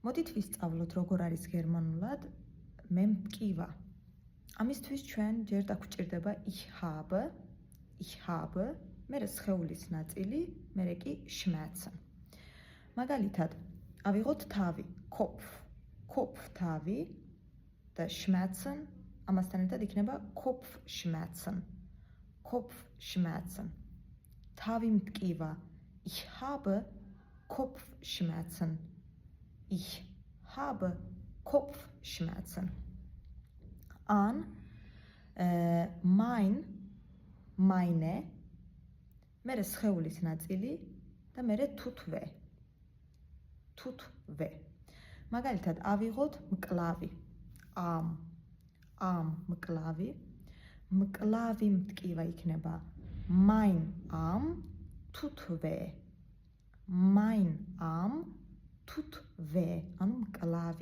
მოდით ვისწავლოთ, როგორ არის გერმანულად მე მტკივა. ამისთვის ჩვენ ჯერ დაგვჭირდება ich habe, მერე სხეულის ნაწილი, მერე კი schmerzen. მაგალითად, ავიღოთ თავი, Kopf თავი და schmerzen, ამასთან ერთად იქნება Kopfschmerzen. თავი მტკივა, ich habe Kopfschmerzen. Ich habe Kopfschmerzen. An meine მერე სხეულის ნაწილი და მერე თუთვე. მაგალითად, ავიღოთ მკლავი. ამ მკლავი. მკლავი მტკივა იქნება mein Arm tut weh. ანუ მკლავი